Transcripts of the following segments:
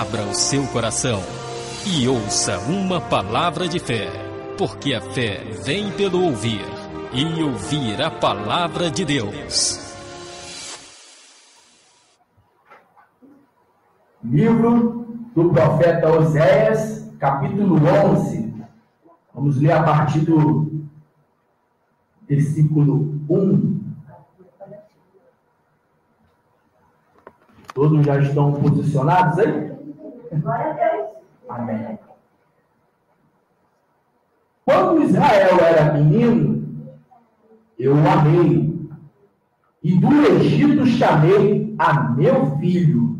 Abra o seu coração e ouça uma palavra de fé, porque a fé vem pelo ouvir, e ouvir a palavra de Deus. Livro do profeta Oséias, capítulo 11. Vamos ler a partir do versículo 1. Todos já estão posicionados aí? Glória a Deus. Amém. Quando Israel era menino, eu o amei, e do Egito chamei a meu filho.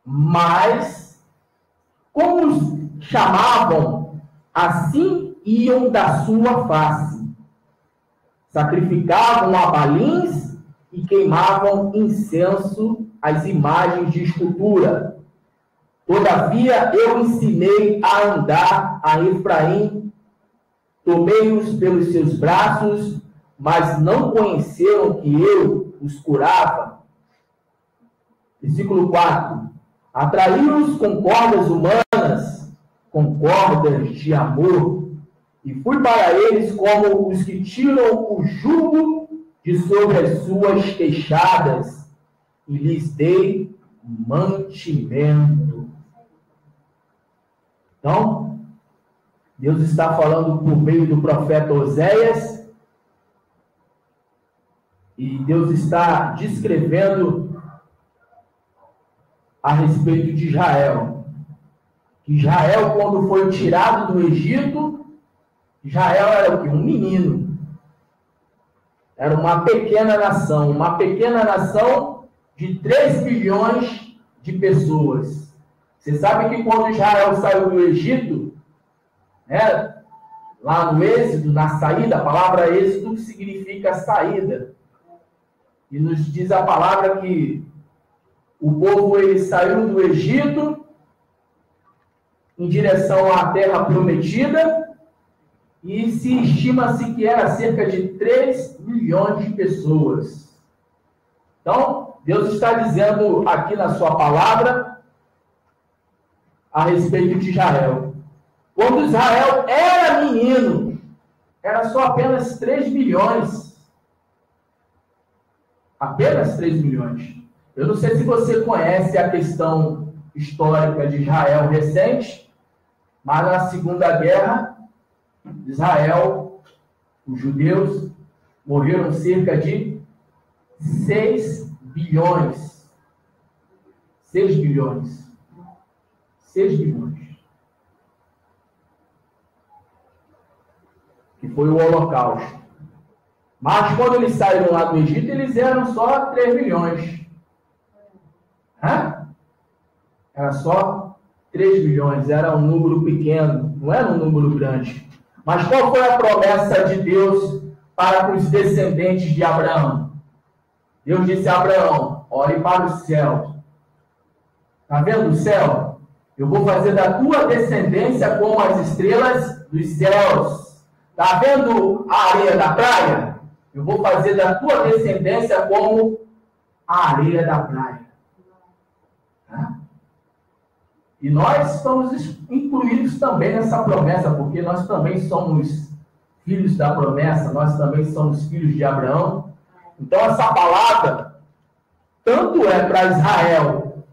Mas, como os chamavam, assim iam da sua face. Sacrificavam a balins e queimavam incenso às imagens de escultura. Todavia eu ensinei a andar a Efraim, tomei-os pelos seus braços, mas não conheceram que eu os curava. Versículo 4. Atraí-os com cordas humanas, com cordas de amor, e fui para eles como os que tiram o jugo de sobre as suas queixadas, e lhes dei mantimento. Então, Deus está falando por meio do profeta Oséias, e Deus está descrevendo a respeito de Israel. Israel, quando foi tirado do Egito, Israel era o quê? Um menino. Era uma pequena nação de 3 milhões de pessoas. Você sabe que quando Israel saiu do Egito, né, lá no Êxodo, na saída, a palavra Êxodo significa saída. E nos diz a palavra que o povo ele saiu do Egito em direção à terra prometida, e se estima-se que era cerca de 3 milhões de pessoas. Então, Deus está dizendo aqui na sua palavra a respeito de Israel. Quando Israel era menino, era só apenas 3 milhões. Apenas 3 milhões. Eu não sei se você conhece a questão histórica de Israel recente, mas na Segunda Guerra, Israel, os judeus, morreram cerca de 6 bilhões. 6 bilhões. 6 bilhões. Que foi o Holocausto. Mas quando eles saíram lá do Egito, eles eram só 3 milhões. Era só 3 milhões. Era um número pequeno, não era um número grande. Mas qual foi a promessa de Deus para os descendentes de Abraão? Deus disse a Abraão: olhe para o céu. Está vendo o céu? Eu vou fazer da tua descendência como as estrelas dos céus. Está vendo a areia da praia? Eu vou fazer da tua descendência como a areia da praia. E nós estamos incluídos também nessa promessa, porque nós também somos filhos da promessa, nós também somos filhos de Abraão. Então essa palavra, tanto é para Israel,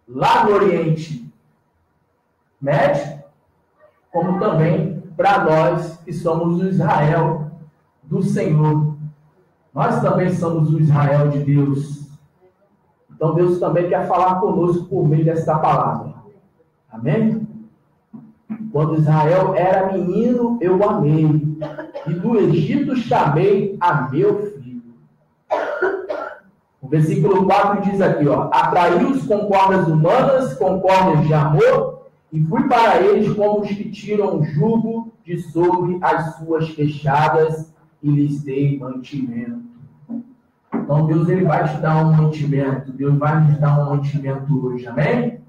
lá no Oriente Médio, como também para nós que somos o Israel do Senhor. Nós também somos o Israel de Deus. Então Deus também quer falar conosco por meio desta palavra. Amém? Quando Israel era menino, eu o amei, e do Egito chamei a meu filho. O versículo 4 diz aqui, ó: atraí-os com cordas humanas, com cordas de amor, e fui para eles como os que tiram o jugo de sobre as suas queixadas, e lhes dei mantimento. Então Deus ele vai te dar um mantimento. Deus vai nos dar um mantimento hoje, amém?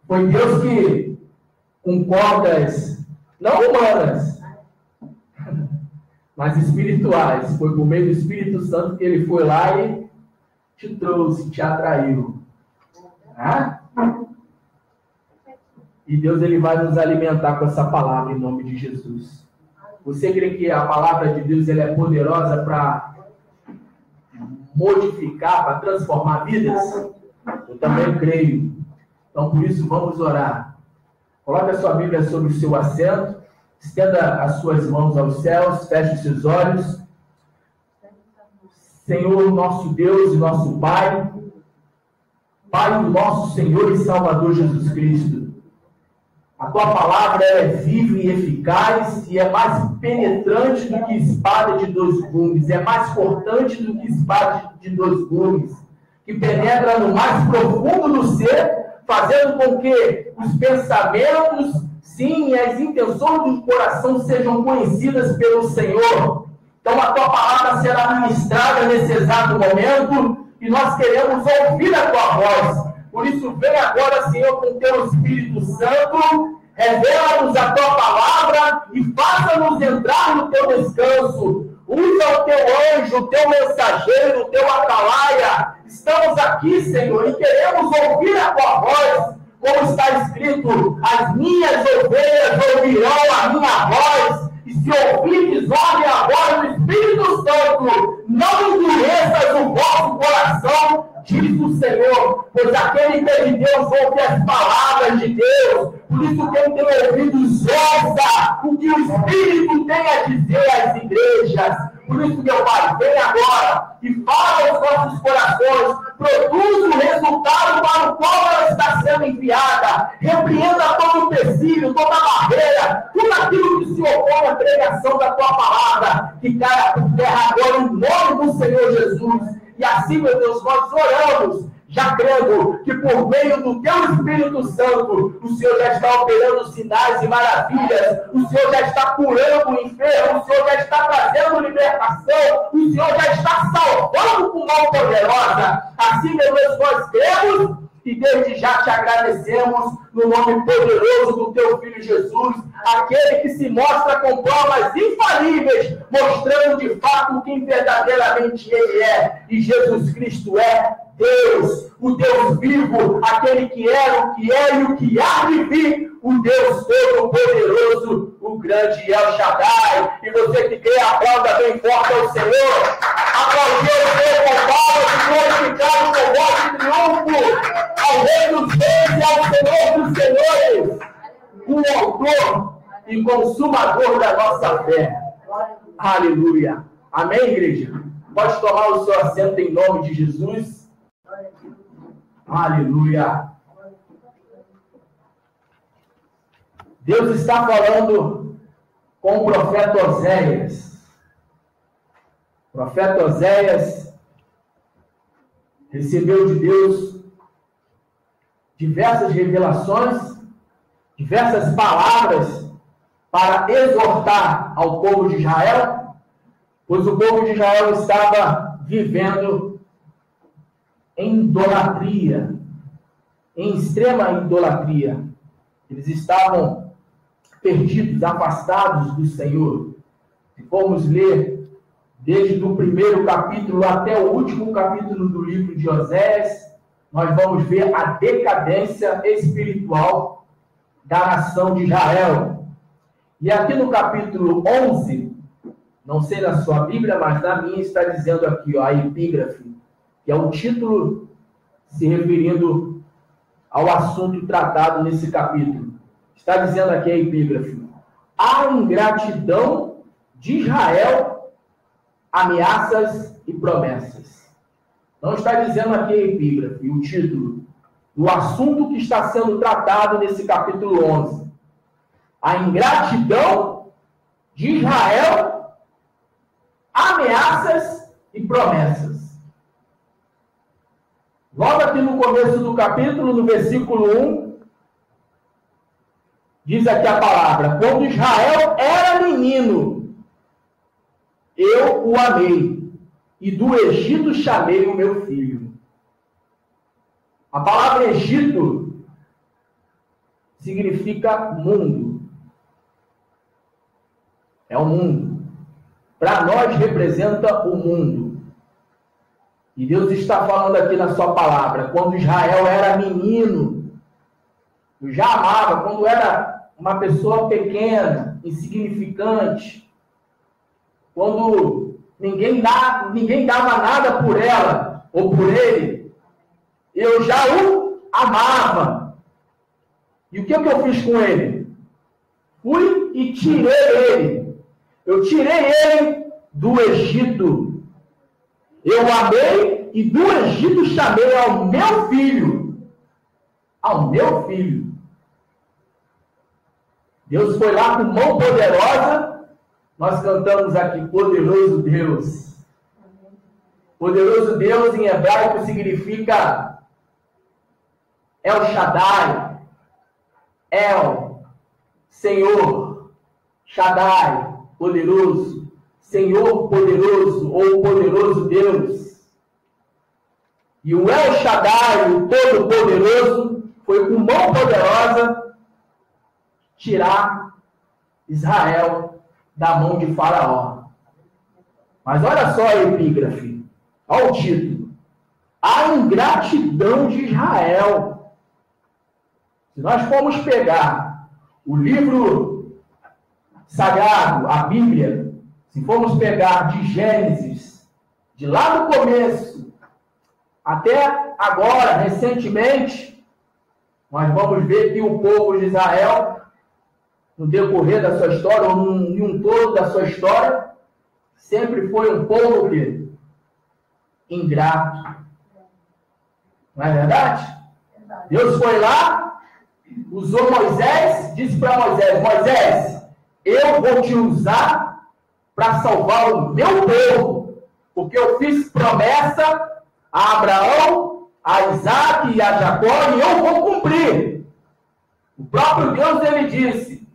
Foi Deus que, com cordas não humanas, mas espirituais, foi por meio do Espírito Santo que ele foi lá e te trouxe, te atraiu. E Deus ele vai nos alimentar com essa palavra em nome de Jesus. Você crê que a palavra de Deus ela é poderosa para modificar, para transformar vidas? Eu também creio. Então, por isso, vamos orar. Coloque a sua Bíblia sobre o seu assento. Estenda as suas mãos aos céus. Feche os seus olhos. Senhor, nosso Deus e nosso Pai. Pai do nosso Senhor e Salvador Jesus Cristo. A tua palavra é viva e eficaz e é mais penetrante do que espada de dois gumes. É mais cortante do que espada de dois gumes. Que penetra no mais profundo do ser, fazendo com que os pensamentos, sim, e as intenções do coração sejam conhecidas pelo Senhor. Então a tua palavra será ministrada nesse exato momento e nós queremos ouvir a tua voz. Por isso, vem agora, Senhor, com o teu Espírito Santo, revela-nos a tua palavra e faça-nos entrar no teu descanso. Usa o teu anjo, o teu mensageiro, o teu atalaia. Estamos aqui, Senhor, e queremos ouvir a tua voz. Como está escrito, as minhas ovelhas ouvirão a minha voz. E se ouvirdes, ouve a voz do Espírito Santo. Não endureças o vosso coração, diz o Senhor, pois aquele que é de Deus ouve as palavras de Deus. Por isso, quem tem ouvidos, ouça o que o Espírito tem a dizer às igrejas. Por isso, meu Pai, vem agora e fala aos nossos corações, produz o resultado para o qual ela está sendo enviada. Repreenda todo o empecilho, toda a barreira, tudo aquilo que se opõe à pregação da tua palavra, que caia por terra agora em nome do Senhor Jesus. E assim, meu Deus, nós oramos, já crendo que por meio do teu Espírito Santo, o Senhor já está operando sinais e maravilhas, o Senhor já está curando o enfermo, o Senhor já está trazendo libertação, o Senhor já está salvando com mão poderosa. Assim, meu Deus, nós cremos e desde já te agradecemos no nome poderoso do teu Filho Jesus, aquele que se mostra com provas infalíveis, mostrando de fato o que verdadeiramente Ele é. E Jesus Cristo é Deus, o Deus vivo, aquele que era, o que é e o que há de vir, o Deus Todo-Poderoso, o grande El Shaddai. E você que crê, aplauda bem forte ao Senhor. Aplaudir o Senhor com palmas e glorificado com voz de triunfo ao Rei dos Reis e ao Senhor dos Senhores, o autor e consumador da nossa fé. Aleluia. Amém, igreja? Pode tomar o seu assento em nome de Jesus. Aleluia. Deus está falando com o profeta Oséias. O profeta Oséias recebeu de Deus diversas revelações, diversas palavras para exortar ao povo de Israel, pois o povo de Israel estava vivendo em idolatria, em extrema idolatria. Eles estavam perdidos, afastados do Senhor. Se formos ler desde o primeiro capítulo até o último capítulo do livro de Oséias, nós vamos ver a decadência espiritual da nação de Israel. E aqui no capítulo 11, não sei na sua Bíblia, mas na minha está dizendo aqui, ó, a epígrafe, que é o título se referindo ao assunto tratado nesse capítulo. Está dizendo aqui a epígrafe: a ingratidão de Israel, ameaças e promessas. Não está dizendo aqui a epígrafe, o título, do assunto que está sendo tratado nesse capítulo 11. A ingratidão de Israel, ameaças e promessas. Logo aqui no começo do capítulo, no versículo 1, diz aqui a palavra: quando Israel era menino, eu o amei, e do Egito chamei o meu filho. A palavra Egito significa mundo. É o mundo. Para nós representa o mundo. E Deus está falando aqui na sua palavra: quando Israel era menino, Eu já amava quando era uma pessoa pequena, insignificante, quando ninguém dava nada por ela ou por ele, eu já o amava. E o que eu fiz com ele? Fui e tirei ele. Eu tirei ele do Egito. Eu o amei e do Egito chamei ao meu filho. Ao meu filho. Deus foi lá com mão poderosa. Nós cantamos aqui, poderoso Deus. Poderoso Deus em hebraico significa El Shaddai. El, Senhor. Shaddai, poderoso. Senhor poderoso ou poderoso Deus. E o El Shaddai, o Todo-Poderoso, foi com mão poderosa tirar Israel da mão de Faraó. Mas olha só a epígrafe, olha o título. A ingratidão de Israel. Se nós formos pegar o livro sagrado, a Bíblia, se formos pegar de Gênesis, de lá no começo, até agora, recentemente, nós vamos ver que o povo de Israel, no decorrer da sua história, ou em um todo da sua história, sempre foi um povo que ingrato. Não é verdade? Deus foi lá, usou Moisés, disse para Moisés: Moisés, eu vou te usar para salvar o meu povo, porque eu fiz promessa a Abraão, a Isaac e a Jacó, e eu vou cumprir. O próprio Deus, ele disse: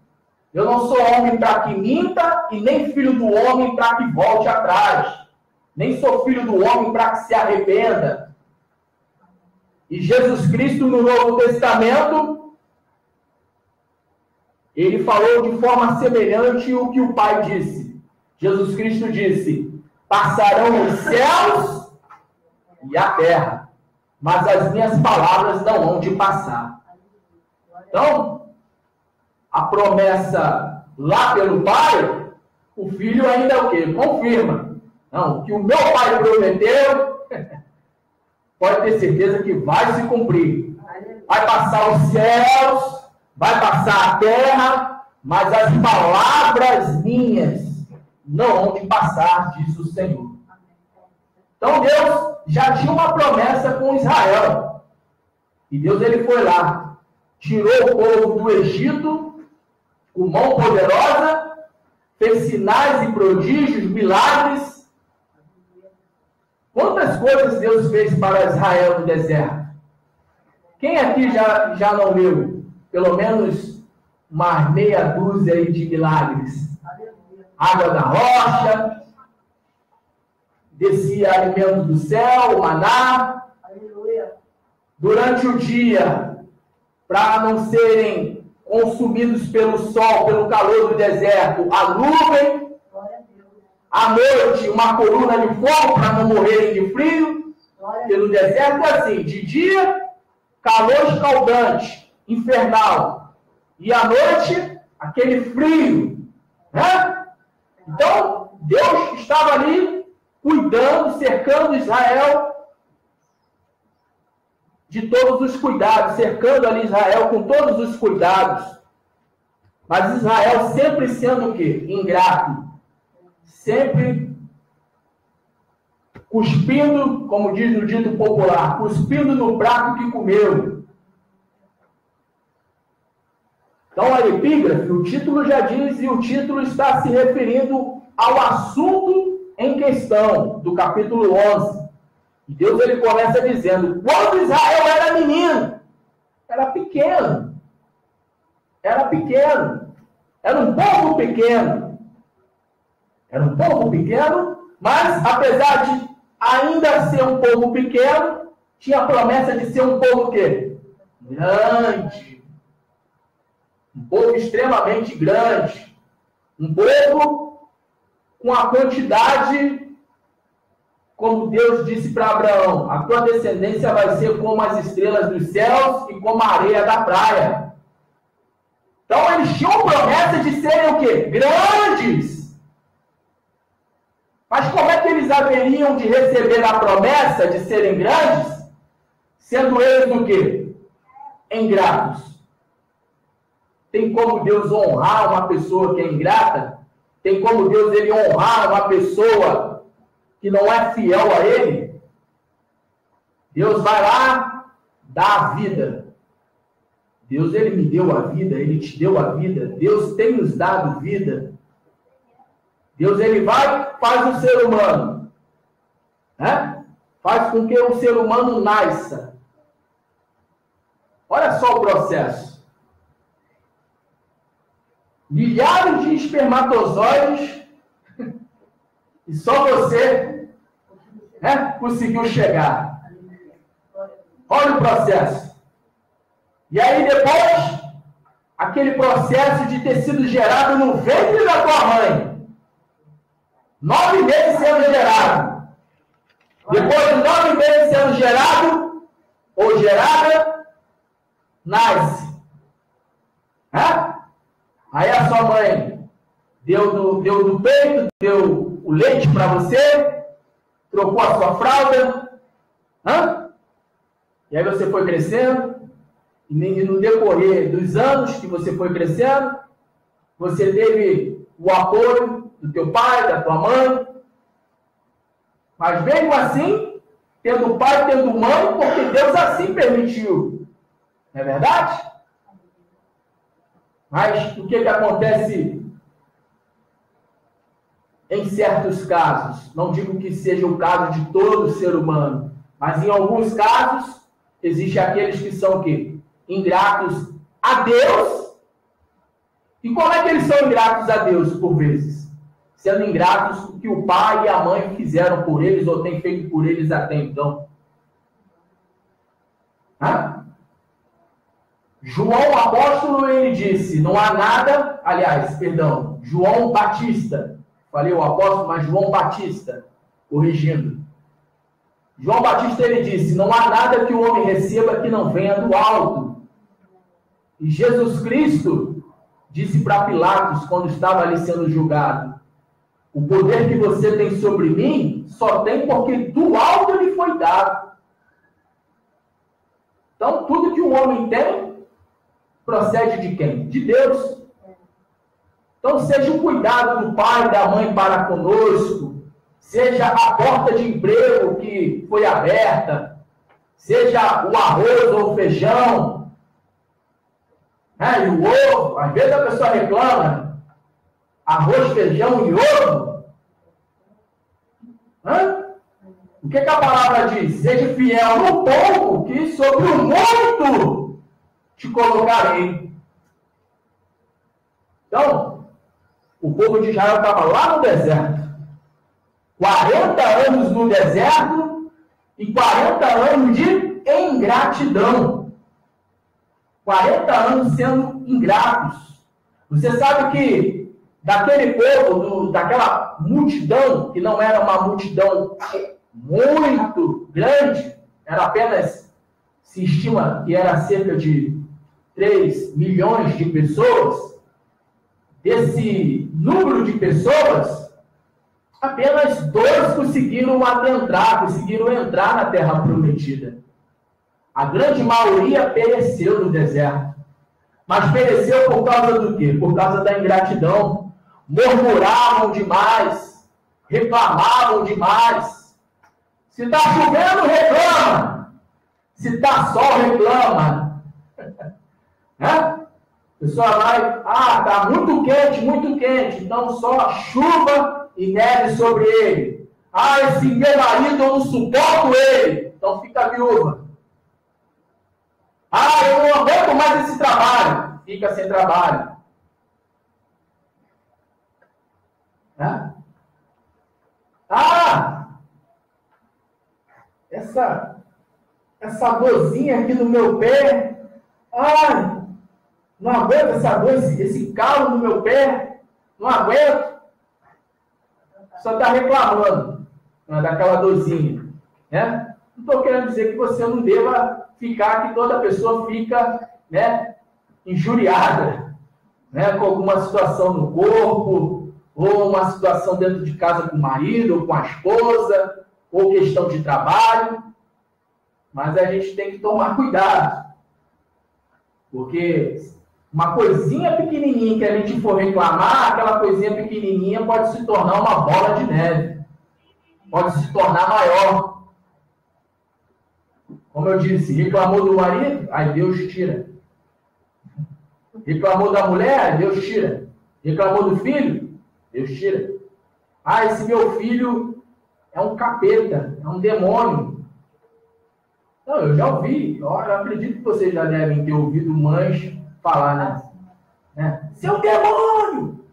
eu não sou homem para que minta, e nem filho do homem para que volte atrás. Nem sou filho do homem para que se arrependa. E Jesus Cristo, no Novo Testamento, ele falou de forma semelhante o que o Pai disse. Jesus Cristo disse: passarão os céus e a terra, mas as minhas palavras não hão de passar. Então, a promessa lá pelo Pai, o Filho ainda é o quê? Confirma. Não, o que o meu Pai prometeu, pode ter certeza que vai se cumprir. Vai passar os céus, vai passar a terra, mas as palavras minhas não hão de passar, diz o Senhor. Então Deus já tinha uma promessa com Israel. E Deus, ele foi lá, tirou o povo do Egito, com mão poderosa, fez sinais e prodígios, milagres. Quantas coisas Deus fez para Israel no deserto? Quem aqui já não leu? Pelo menos uma meia dúzia aí de milagres. Água da rocha, descia alimento do céu, o maná. Durante o dia, para não serem consumidos pelo sol, pelo calor do deserto, a nuvem. À noite, uma coluna de fogo para não morrerem de frio. Pelo deserto é assim: de dia, calor escaldante, infernal. E à noite, aquele frio. Né? Então, Deus estava ali cuidando, cercando Israel de todos os cuidados, cercando ali Israel com todos os cuidados. Mas Israel sempre sendo o quê? Ingrato. Sempre cuspindo, como diz no dito popular, cuspindo no prato que comeu. Então, a epígrafe, o título já diz, e o título está se referindo ao assunto em questão, do capítulo 11. E Deus, ele começa dizendo: quando Israel era menino, era pequeno, era um povo pequeno. Era um povo pequeno, mas apesar de ainda ser um povo pequeno, tinha a promessa de ser um povo o quê? Grande. Um povo extremamente grande. Um povo com a quantidade, como Deus disse para Abraão: a tua descendência vai ser como as estrelas dos céus e como a areia da praia. Então eles tinham promessa de serem o quê? Grandes. Mas como é que eles haveriam de receber a promessa de serem grandes, sendo eles o quê? Ingratos. Tem como Deus honrar uma pessoa que é ingrata? Tem como Deus ele honrar uma pessoa que não é fiel a Ele? Deus vai lá, dá a vida. Deus ele me deu a vida, Ele te deu a vida. Deus tem nos dado vida. Deus ele vai, faz o ser humano, né? Faz com que o ser humano nasça. Olha só o processo. Milhares de espermatozoides e só você, né, conseguiu chegar. Olha o processo. E aí depois, aquele processo de ter sido gerado no ventre da tua mãe. 9 meses sendo gerado. Depois de 9 meses sendo gerado, ou gerada, nasce. Aí a sua mãe deu do peito, deu o leite para você, trocou a sua fralda. E aí você foi crescendo. E no decorrer dos anos que você foi crescendo, você teve o apoio do teu pai, da tua mãe. Mas mesmo assim, tendo pai, tendo mãe, porque Deus assim permitiu. Não é verdade? Mas o que acontece em certos casos? Não digo que seja o caso de todo ser humano, mas em alguns casos, existem aqueles que são o quê? Ingratos a Deus. E como é que eles são ingratos a Deus, por vezes? Sendo ingratos o que o pai e a mãe fizeram por eles ou têm feito por eles até então. João apóstolo, ele disse, não há nada, João Batista, falei o apóstolo, mas João Batista, corrigindo. João Batista, ele disse, não há nada que o homem receba que não venha do alto. E Jesus Cristo disse para Pilatos, quando estava ali sendo julgado, o poder que você tem sobre mim, só tem porque do alto lhe foi dado. Então, tudo que o homem tem, procede de quem? De Deus. Então, seja o cuidado do pai e da mãe para conosco, seja a porta de emprego que foi aberta, seja o arroz ou o feijão, e o ovo. Às vezes a pessoa reclama, arroz, feijão e ovo. O que a palavra diz? Seja fiel no pouco, que sobre o muito te colocarei. Então, o povo de Israel estava lá no deserto. 40 anos no deserto e 40 anos de ingratidão. 40 anos sendo ingratos. Você sabe que daquele povo, daquela multidão, que não era uma multidão muito grande, era apenas, se estima que era cerca de 3 milhões de pessoas. Desse número de pessoas, apenas 2 conseguiram adentrar, conseguiram entrar na terra prometida. A grande maioria pereceu no deserto. Mas pereceu por causa do quê? Por causa da ingratidão. Murmuravam demais, reclamavam demais. Se está chovendo, reclama. Se está sol, reclama. A pessoa vai, está muito quente, então só chuva e neve sobre ele. Esse meu marido, eu não suporto ele, então fica viúva. Eu não aguento mais esse trabalho, fica sem trabalho. Essa dorzinha aqui no meu pé, não aguento essa dor, esse calo no meu pé, não aguento. Só está reclamando daquela dorzinha. Não estou querendo dizer que você não deva ficar, que toda pessoa fica injuriada. né, com alguma situação no corpo, ou uma situação dentro de casa com o marido, ou com a esposa, ou questão de trabalho. Mas a gente tem que tomar cuidado. Porque uma coisinha pequenininha que a gente for reclamar, aquela coisinha pequenininha pode se tornar uma bola de neve. Pode se tornar maior. Como eu disse, reclamou do marido, aí Deus tira. Reclamou da mulher, aí Deus tira. Reclamou do filho, Deus tira. Ah, esse meu filho é um capeta, é um demônio. Não, eu já ouvi, eu acredito que vocês já devem ter ouvido mães falar, né? Seu demônio!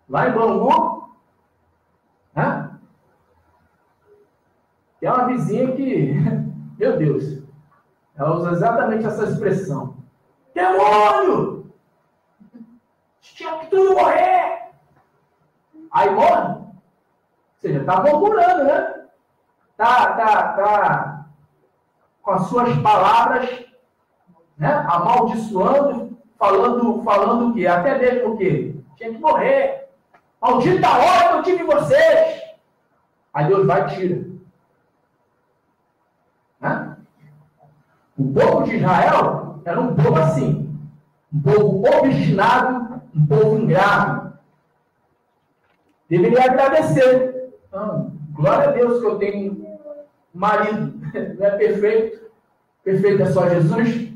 Lá em Bangu, né? Tem uma vizinha que, meu Deus, ela usa exatamente essa expressão. Demônio! Tinha que tudo morrer! Aí morre. Ou seja, está murmurando, né? Tá com as suas palavras, né? Amaldiçoando, falando o quê? Até mesmo o quê? Tinha que morrer. Maldita hora que eu tive vocês! Aí Deus vai e tira. Né? O povo de Israel era um povo assim, um povo obstinado, um povo ingrato. Deveria agradecer. Então, glória a Deus que eu tenho um marido. Não é perfeito? Perfeito é só Jesus?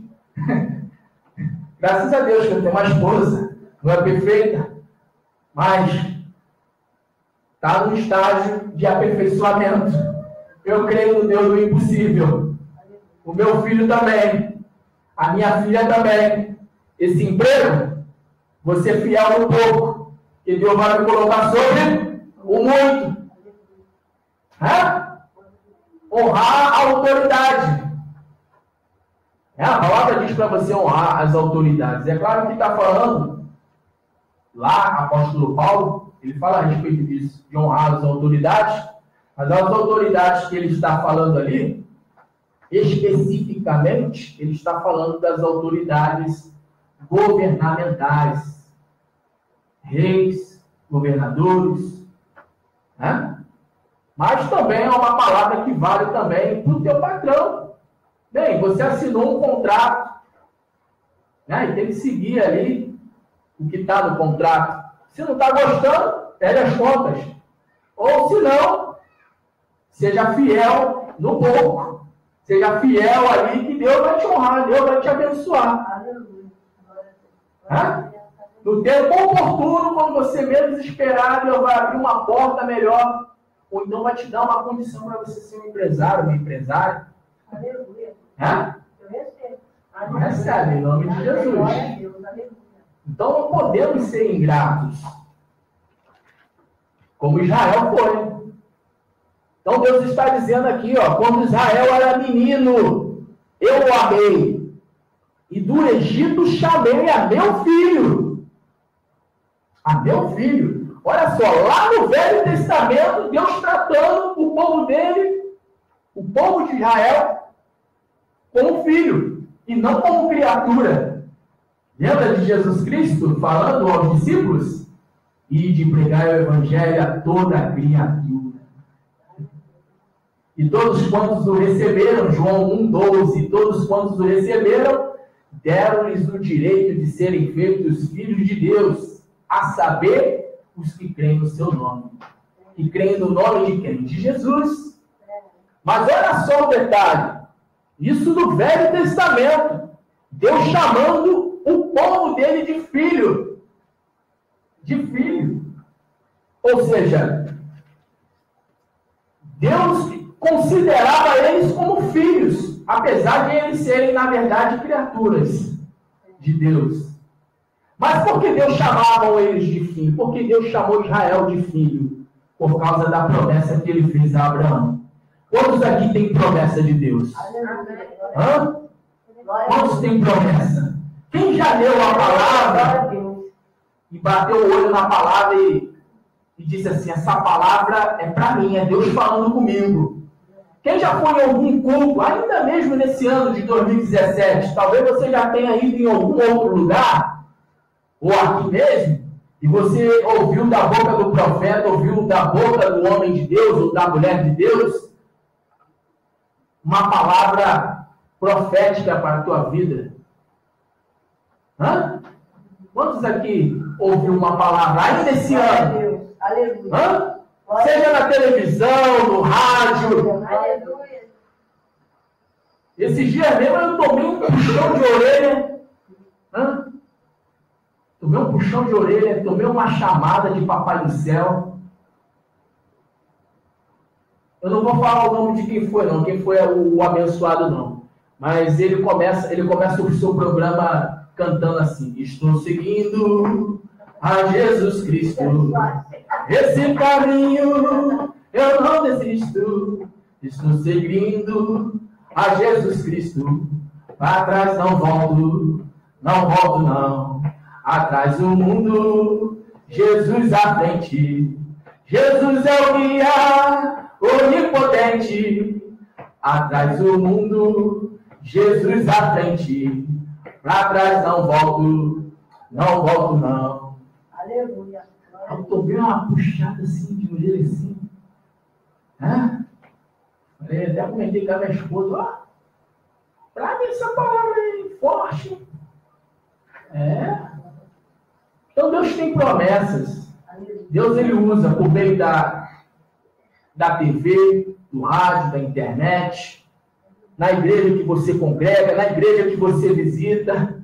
Graças a Deus que eu tenho uma esposa. Não é perfeita, mas está num estágio de aperfeiçoamento. Eu creio no Deus do impossível. O meu filho também. A minha filha também. Esse emprego, você é fiel no pouco, que Deus vai me colocar sobre o muito. Honrar a autoridade. A palavra diz para você honrar as autoridades. É claro que está falando, lá, apóstolo Paulo, ele fala a respeito disso, de honrar as autoridades, mas as autoridades que ele está falando ali, especificamente, ele está falando das autoridades governamentais. Reis, governadores, né? Mas também é uma palavra que vale também para o teu patrão. Bem, você assinou um contrato, né? E tem que seguir ali o que está no contrato. Se não está gostando, pede as contas. Ou se não, seja fiel no pouco. Seja fiel ali que Deus vai te honrar, Deus vai te abençoar. No tempo oportuno, quando você menos esperar, Deus vai abrir uma porta melhor. Ou então vai te dar uma condição para você ser um empresário, uma empresária. Aleluia. Eu recebo. Recebe, em nome de Jesus. Então não podemos ser ingratos. Como Israel foi. Então Deus está dizendo aqui, quando Israel era menino, eu o amei. E do Egito chamei a meu filho. A meu filho. Olha só, lá no Velho Testamento, Deus tratando o povo dele, o povo de Israel, como filho, e não como criatura. Lembra de Jesus Cristo falando aos discípulos? E de pregar o evangelho a toda criatura. E todos quantos o receberam, João 1,12, todos quantos o receberam, deram-lhes o direito de serem feitos filhos de Deus, a saber, os que creem no seu nome. Que creem no nome de quem? De Jesus. Mas olha só o detalhe. Isso no Velho Testamento. Deus chamando o povo dele de filho. De filho. Ou seja, Deus considerava eles como filhos, apesar de eles serem, na verdade, criaturas de Deus. Mas por que Deus chamava eles de filho? Porque Deus chamou Israel de filho, por causa da promessa que ele fez a Abraão. Quantos aqui têm promessa de Deus? Quantos têm promessa? Quem já leu a palavra e bateu o olho na palavra e disse assim, essa palavra é para mim, é Deus falando comigo. Quem já foi em algum culto, ainda mesmo nesse ano de 2017, talvez você já tenha ido em algum outro lugar, ou aqui mesmo, e você ouviu da boca do profeta, ouviu da boca do homem de Deus, ou da mulher de Deus, uma palavra profética para a tua vida. Hã? Quantos aqui ouviu uma palavra ainda esse ano? Aleluia. Hã? Seja na televisão, no rádio. Aleluia. Esses dias mesmo eu tomei um puxão de orelha. Hã? Tomei um puxão de orelha, tomei uma chamada de Papai do Céu. Eu não vou falar o nome de quem foi, não. Quem foi o abençoado, não. Mas ele começa o seu programa cantando assim: estou seguindo a Jesus Cristo. Esse caminho eu não desisto. Estou seguindo a Jesus Cristo. Para trás não volto, não volto não. Atrás do mundo, Jesus à frente. Jesus é o guia onipotente. Atrás do mundo, Jesus à frente. Para trás não volto, não volto não. Aleluia. Eu tomei uma puxada assim de orelha assim. Eu até comentei com a minha esposa, ó, traga essa palavra aí, forte. Então Deus tem promessas. Deus ele usa por meio da TV, do rádio, da internet, na igreja que você congrega, na igreja que você visita.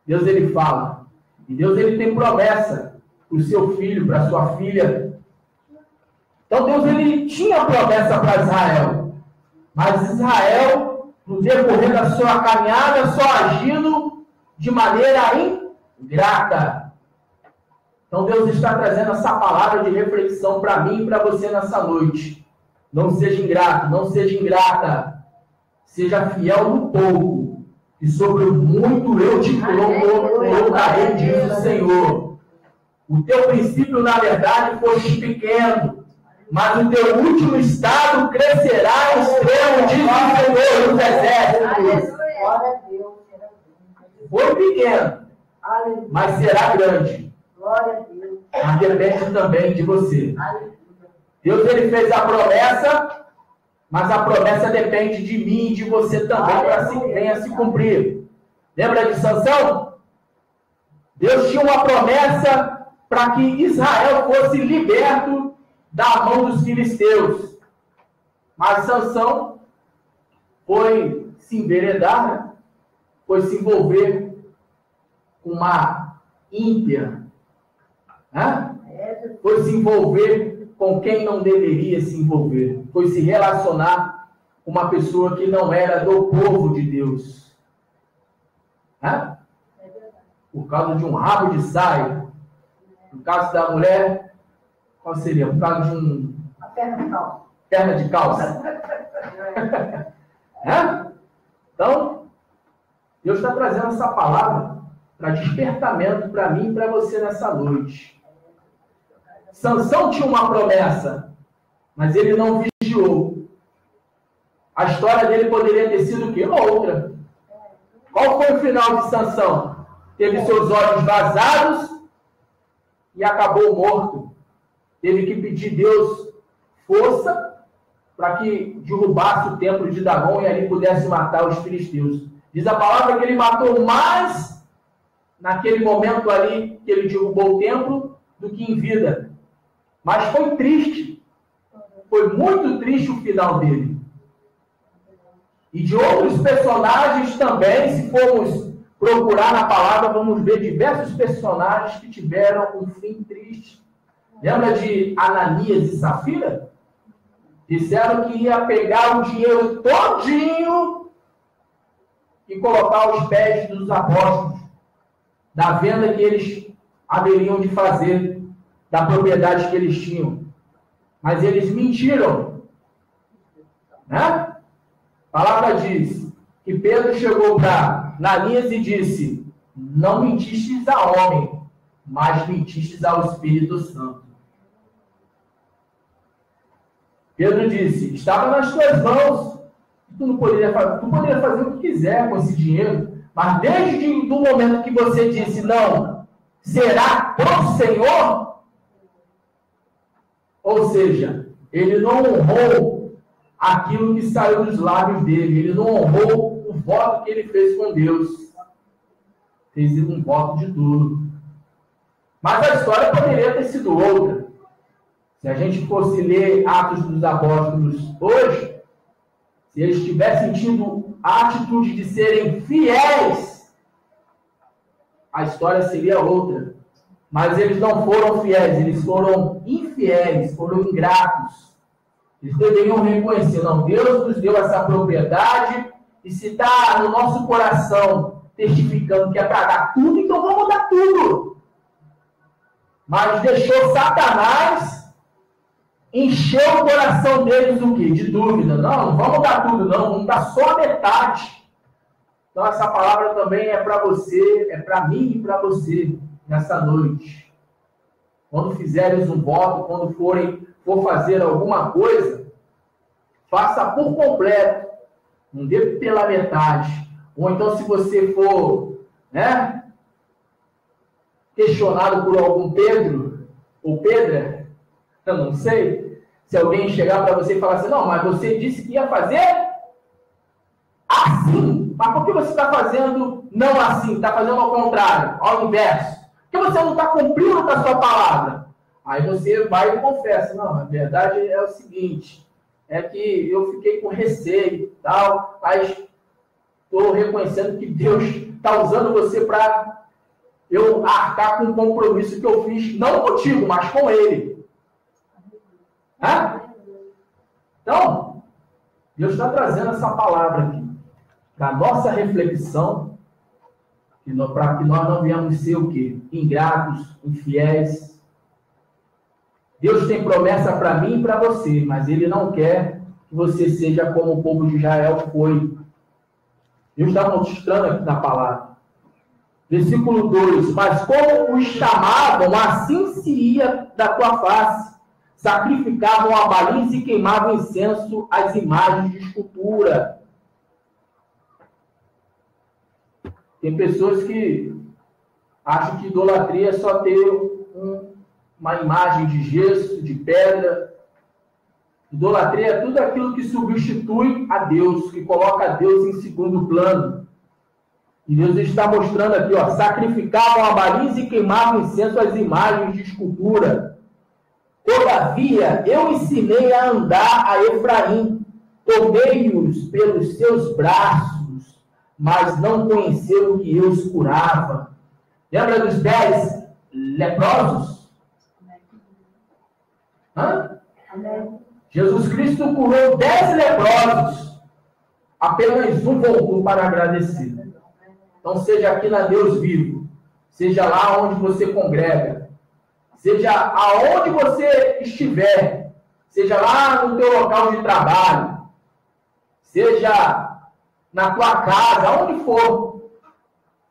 Deus ele fala. E Deus ele tem promessa para o seu filho, para a sua filha. Então Deus ele tinha promessa para Israel. Mas Israel, no decorrer da sua caminhada, só agindo de maneira ingrata. Então Deus está trazendo essa palavra de reflexão para mim e para você nessa noite. Não seja ingrato, não seja ingrata. Seja fiel no pouco. E sobre o muito eu te colocarei, diz o Senhor. O teu princípio, na verdade, foi pequeno. Mas o teu último estado crescerá em extremo, diz o Senhor dos Exércitos. Foi pequeno, mas será grande. Mas depende também de você. Deus ele fez a promessa, mas a promessa depende de mim e de você também para que venha se cumprir. Lembra de Sansão? Deus tinha uma promessa para que Israel fosse liberto da mão dos filisteus. Mas Sansão foi se enveredar, né? Foi se envolver com uma ímpia, né? Foi se envolver com quem não deveria se envolver, foi se relacionar com uma pessoa que não era do povo de Deus, né? Por causa de um rabo de saia. No caso da mulher, qual seria? Por causa de uma perna de calça. Perna de calça. Então, Deus está trazendo essa palavra para despertamento para mim e para você nessa noite. Sansão tinha uma promessa, mas ele não vigiou. A história dele poderia ter sido o quê? Outra. Qual foi o final de Sansão? Teve seus olhos vazados e acabou morto. Teve que pedir Deus força para que derrubasse o templo de Dagom e ali pudesse matar os filisteus. Diz a palavra que ele matou mais naquele momento ali que ele derrubou o templo do que em vida. Mas foi triste. Foi muito triste o final dele. E de outros personagens também, se formos procurar na palavra, vamos ver diversos personagens que tiveram um fim triste. Lembra de Ananias e Safira? Disseram que ia pegar o dinheiro todinho e colocar aos pés dos apóstolos, da venda que eles haveriam de fazer, da propriedade que eles tinham. Mas eles mentiram. Né? A palavra diz que Pedro chegou para Ananias e disse: não mentistes a homem, mas mentistes ao Espírito Santo. Pedro disse: estava nas tuas mãos, tu poderia fazer o que quiser com esse dinheiro, Mas desde o momento que você disse, não, será pro Senhor, ou seja, ele não honrou aquilo que saiu dos lábios dele, ele não honrou o voto que ele fez com Deus. Fez um voto de duro. Mas a história poderia ter sido outra. Se a gente fosse ler Atos dos Apóstolos hoje, se eles tivessem tido a atitude de serem fiéis, a história seria outra. Mas eles não foram fiéis, eles foram infiéis, foram ingratos. Eles deveriam reconhecer, não, Deus nos deu essa propriedade, e se está no nosso coração testificando que é para dar tudo, então vamos dar tudo. Mas deixou Satanás encher o coração deles do quê? De dúvida. Não vamos dar tudo, não, vamos dar só a metade. Então essa palavra também é para você, é para mim e para você, nessa noite. Quando fizeres um voto, quando for fazer alguma coisa, faça por completo, não dê pela metade. Ou então, se você for, questionado por algum Pedro, ou Pedra, eu não sei, se alguém chegar para você e falar assim, não, mas você disse que ia fazer assim, mas por que você está fazendo não assim, está fazendo ao contrário, ao inverso? Por que você não está cumprindo com a sua palavra? Aí você vai e confessa, não, a verdade é o seguinte, é que eu fiquei com receio e tal, mas estou reconhecendo que Deus está usando você para eu arcar com um compromisso que eu fiz, não contigo, mas com Ele. Então, Deus está trazendo essa palavra aqui, para a nossa reflexão, para que nós não venhamos ser o quê? Ingratos, infiéis. Deus tem promessa para mim e para você, mas Ele não quer que você seja como o povo de Israel foi. Deus está mostrando aqui na palavra. Versículo 2. Mas como os chamavam, assim se ia da tua face. Sacrificavam a baliza e queimavam incenso às imagens de escultura. Tem pessoas que acham que idolatria é só ter uma imagem de gesso, de pedra. Idolatria é tudo aquilo que substitui a Deus, que coloca a Deus em segundo plano. E Deus está mostrando aqui, sacrificavam a baliza e queimavam incenso às imagens de escultura. Todavia, eu ensinei a andar a Efraim, tomei-os pelos seus braços, mas não conheceram que eu os curava. Lembra dos 10 leprosos? Jesus Cristo curou 10 leprosos, apenas um voltou para agradecer. Então, seja aqui na Deus Vivo, seja lá onde você congrega, seja aonde você estiver, seja lá no teu local de trabalho, seja na tua casa, onde for,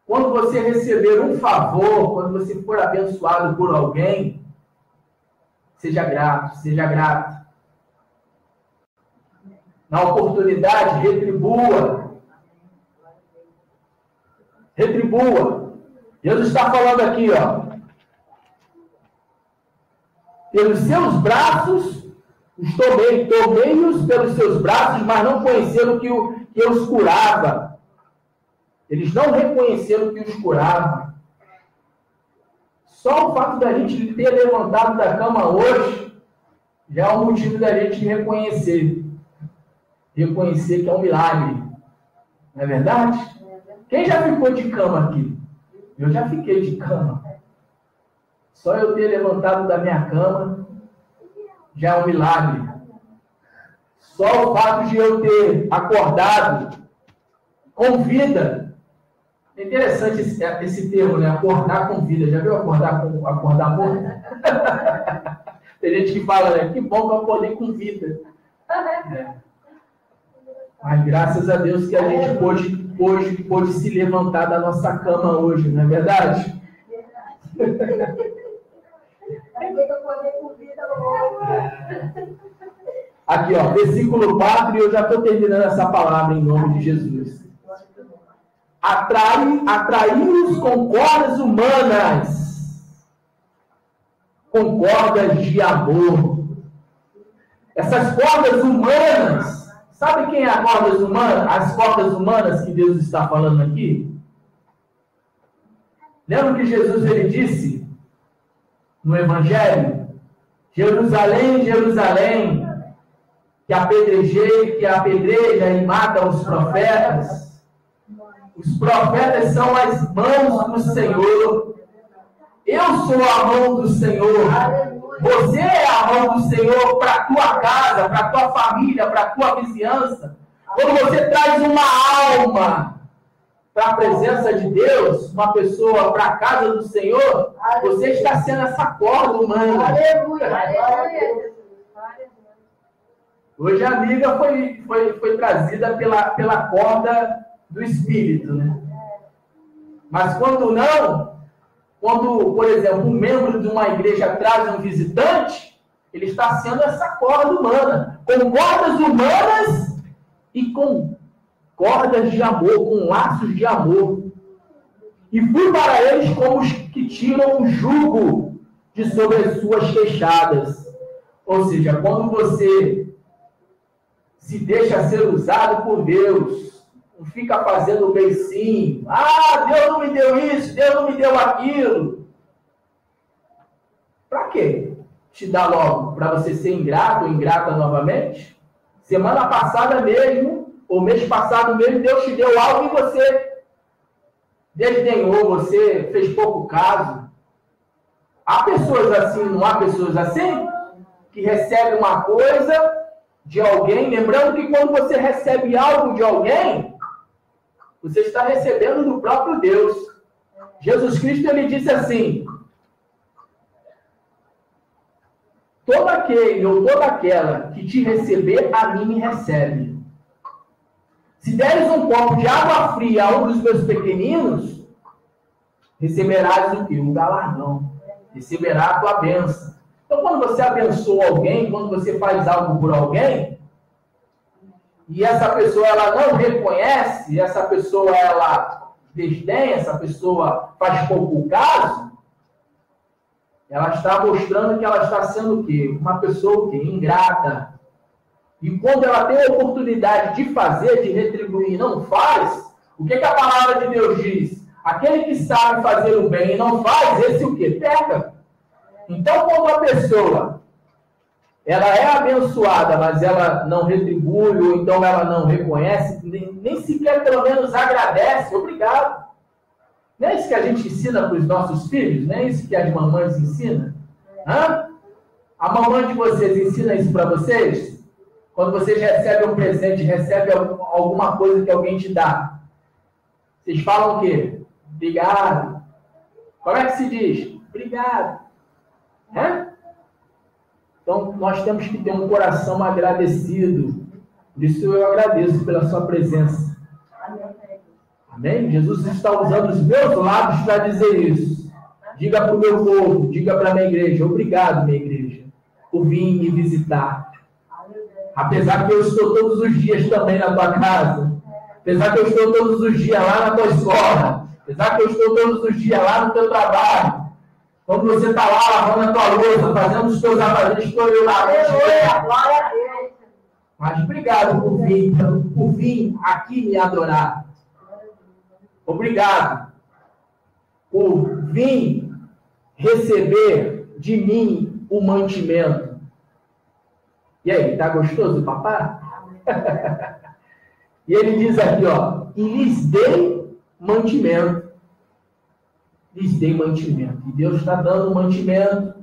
quando você receber um favor, quando você for abençoado por alguém, seja grato, seja grato. Na oportunidade, retribua. Retribua. Deus está falando aqui, pelos seus braços os tomei-os pelos seus braços, mas não conheceram que eu os curava. Eles não reconheceram que os curava. Só o fato da gente ter levantado da cama hoje já é um motivo da gente reconhecer. Reconhecer que é um milagre. Não é verdade? Quem já ficou de cama aqui? Eu já fiquei de cama. Só eu ter levantado da minha cama já é um milagre. Só o fato de eu ter acordado com vida. É interessante esse termo, né? Acordar com vida. Já viu acordar morto? Tem gente que fala, né? Que bom que eu acordei com vida. Mas graças a Deus que a gente pôde se levantar da nossa cama hoje, não é verdade? Aqui, versículo 4, e eu já estou terminando essa palavra em nome de Jesus. atraí-os com cordas humanas, com cordas de amor. Essas cordas humanas, sabe quem é as cordas humanas? As cordas humanas que Deus está falando aqui? Lembra que Jesus ele disse no Evangelho? Jerusalém, Jerusalém, que apedreja e mata os profetas. Os profetas são as mãos do Senhor. Eu sou a mão do Senhor. Você é a mão do Senhor para a tua casa, para a tua família, para a tua vizinhança. Quando você traz uma alma para a presença de Deus, uma pessoa para a casa do Senhor, você está sendo essa corda humana. Hoje a amiga foi trazida pela corda do Espírito, né? Mas quando não, quando, por exemplo, um membro de uma igreja traz um visitante, ele está sendo essa corda humana, com cordas humanas e com cordas de amor, com laços de amor. E fui para eles como os que tiram o jugo de sobre as suas queixadas. Ou seja, quando você se deixa ser usado por Deus, não fica fazendo beicinho. Ah, Deus não me deu isso, Deus não me deu aquilo. Para quê? Te dá logo para você ser ingrato ou ingrata novamente? Semana passada mesmo, ou mês passado mesmo, Deus te deu algo e você desdenhou, você fez pouco caso. Há pessoas assim, não há pessoas assim? Que recebem uma coisa de alguém, lembrando que quando você recebe algo de alguém, você está recebendo do próprio Deus. Jesus Cristo, ele disse assim: todo aquele ou toda aquela que te receber, a mim me recebe. Se deres um copo de água fria a um dos meus pequeninos, receberás o quê? O galardão. Receberá a tua bênção. Então, quando você abençoa alguém, quando você faz algo por alguém, e essa pessoa ela não reconhece, essa pessoa ela desdenha, essa pessoa faz pouco caso, ela está mostrando que ela está sendo o quê? Uma pessoa o quê? Ingrata. E quando ela tem a oportunidade de fazer, de retribuir e não faz, o que a palavra de Deus diz? Aquele que sabe fazer o bem e não faz, esse o quê? Peca. Então, quando a pessoa ela é abençoada, mas ela não retribui, ou então ela não reconhece, nem sequer pelo menos agradece, obrigado. Não é isso que a gente ensina para os nossos filhos? Não é isso que as mamães ensinam? Hã? A mamãe de vocês ensina isso para vocês? Quando vocês recebem um presente, recebem alguma coisa que alguém te dá, vocês falam o quê? Obrigado. Como é que se diz? Obrigado. Hã? Então, nós temos que ter um coração agradecido. Por isso eu agradeço pela sua presença. Amém? Jesus está usando os meus lábios para dizer isso. Diga para o meu povo, diga para a minha igreja: obrigado, minha igreja, por vir me visitar. Apesar que eu estou todos os dias também na tua casa. Apesar que eu estou todos os dias lá na tua escola. Apesar que eu estou todos os dias lá no teu trabalho. Quando você está lá lavando a tua louça, fazendo os teus afazeres, estou eu lá. Mas obrigado por vir aqui me adorar. Obrigado por vir receber de mim o mantimento. E aí, tá gostoso, papai? E ele diz aqui, ó: e lhes dei mantimento. Lhes dei mantimento. E Deus está dando mantimento.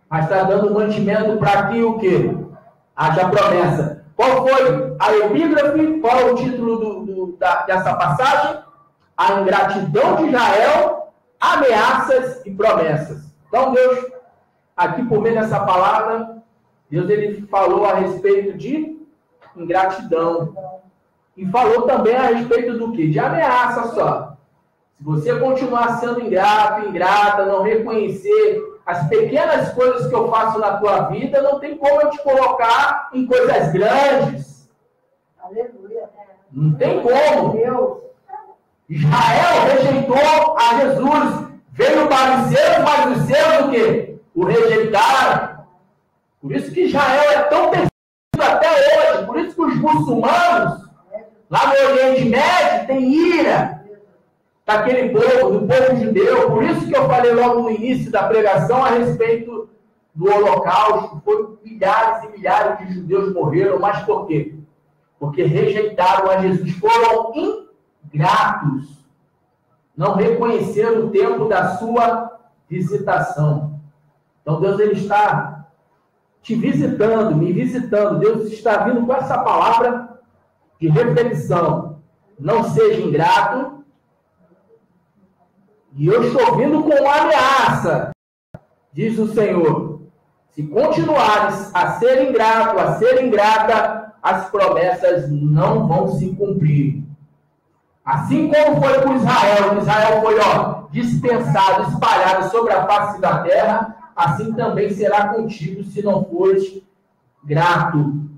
Mas está dando mantimento para que o quê? Haja promessa. Qual foi a epígrafe? Qual é o título dessa passagem? A ingratidão de Israel, ameaças e promessas. Então Deus, aqui por meio dessa palavra, Deus ele falou a respeito de ingratidão. E falou também a respeito do quê? De ameaça só. Se você continuar sendo ingrato, ingrata, não reconhecer as pequenas coisas que eu faço na tua vida, não tem como eu te colocar em coisas grandes. Aleluia. Não tem como. Israel rejeitou a Jesus. Veio para os seus, mas os seus o quê? O rejeitaram. Por isso que Israel é tão perseguido até hoje. Por isso que os muçulmanos, lá no Oriente Médio, têm ira daquele povo, do povo judeu. Por isso que eu falei logo no início da pregação a respeito do Holocausto. Foi milhares e milhares de judeus morreram. Mas por quê? Porque rejeitaram a Jesus. Foram ingratos. Não reconheceram o tempo da sua visitação. Então Deus ele está te visitando, me visitando. Deus está vindo com essa palavra de reflexão. Não seja ingrato. E eu estou vindo com uma ameaça, diz o Senhor. Se continuares a ser ingrato, a ser ingrata, as promessas não vão se cumprir. Assim como foi com Israel. Israel foi dispensado, espalhado sobre a face da terra. Assim também será contigo se não fores grato.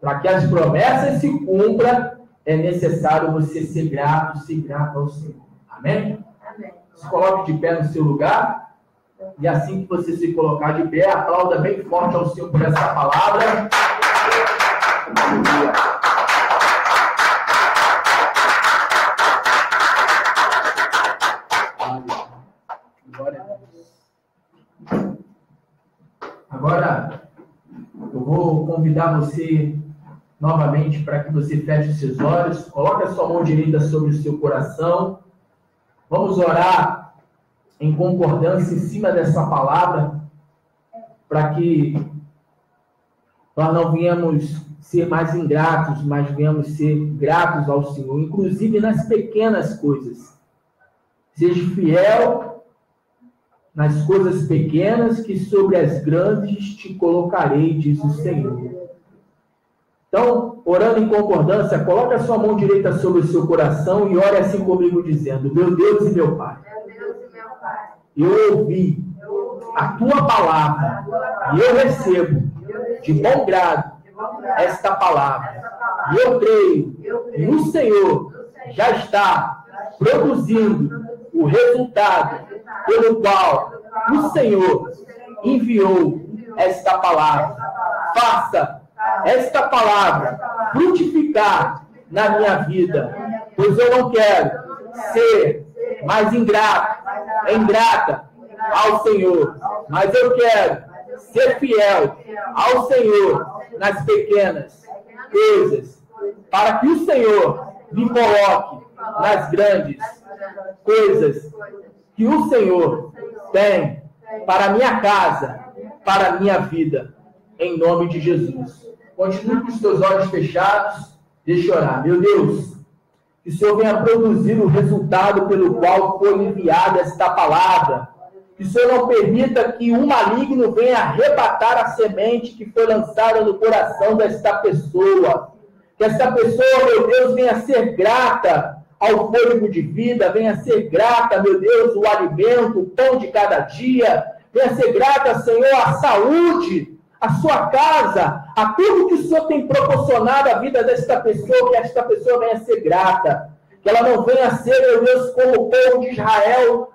Para que as promessas se cumpram, é necessário você ser grato ao Senhor. Amém? Amém. Se coloque de pé no seu lugar. E assim que você se colocar de pé, aplauda bem forte ao Senhor por essa palavra. Agora, eu vou convidar você novamente para que você feche os seus olhos, coloque a sua mão direita sobre o seu coração. Vamos orar em concordância em cima dessa palavra, para que nós não venhamos ser mais ingratos, mas venhamos ser gratos ao Senhor, inclusive nas pequenas coisas. Seja fiel nas coisas pequenas, que sobre as grandes te colocarei, diz o Senhor. Então, orando em concordância, coloque a sua mão direita sobre o seu coração e ore assim comigo, dizendo: meu Deus e meu Pai, eu ouvi a tua palavra e eu recebo de bom grado esta palavra. E eu creio que o Senhor já está produzindo o resultado pelo qual o Senhor enviou esta palavra. Faça esta palavra frutificar na minha vida, pois eu não quero ser mais ingrata ao Senhor, mas eu quero ser fiel ao Senhor nas pequenas coisas, para que o Senhor me coloque nas grandes coisas que o Senhor tem para a minha casa, para a minha vida, em nome de Jesus. Continue com os teus olhos fechados, deixa eu orar. Meu Deus, que o Senhor venha produzir o resultado pelo qual foi enviada esta palavra. Que o Senhor não permita que um maligno venha arrebatar a semente que foi lançada no coração desta pessoa. Que esta pessoa, meu Deus, venha ser grata ao fôlego de vida, venha ser grata, meu Deus, o alimento, o pão de cada dia, venha ser grata, Senhor, à saúde, à sua casa, a tudo que o Senhor tem proporcionado à vida desta pessoa, que esta pessoa venha ser grata, que ela não venha ser, meu Deus, como o povo de Israel,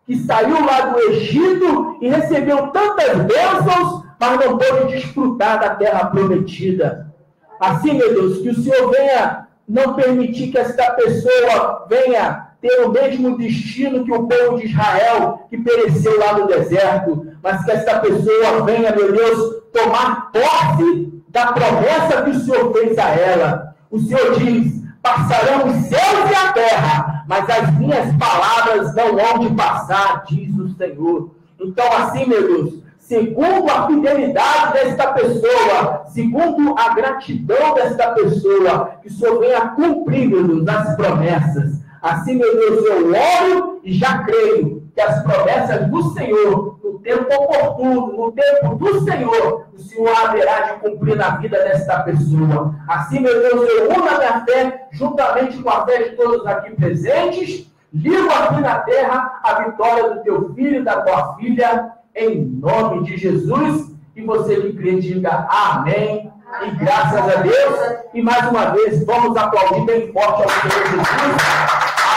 que saiu lá do Egito e recebeu tantas bênçãos, mas não pôde desfrutar da terra prometida. Assim, meu Deus, que o Senhor venha não permitir que esta pessoa venha ter o mesmo destino que o povo de Israel, que pereceu lá no deserto, mas que esta pessoa venha, meu Deus, tomar posse da promessa que o Senhor fez a ela. O Senhor diz: passarão os céus e a terra, mas as minhas palavras não hão de passar, diz o Senhor. Então, assim, meu Deus, segundo a fidelidade desta pessoa, segundo a gratidão desta pessoa, que o Senhor venha cumprir, meu Deus, as promessas. Assim, meu Deus, eu oro e já creio que as promessas do Senhor, no tempo oportuno, no tempo do Senhor, o Senhor haverá de cumprir na vida desta pessoa. Assim, meu Deus, eu uno a minha fé, juntamente com a fé de todos aqui presentes, ligo aqui na terra a vitória do teu filho e da tua filha, em nome de Jesus. E você que crê, diga amém. E graças a Deus. E mais uma vez, vamos aplaudir bem forte ao Senhor Jesus.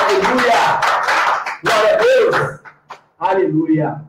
Aleluia! Glória a Deus! Aleluia!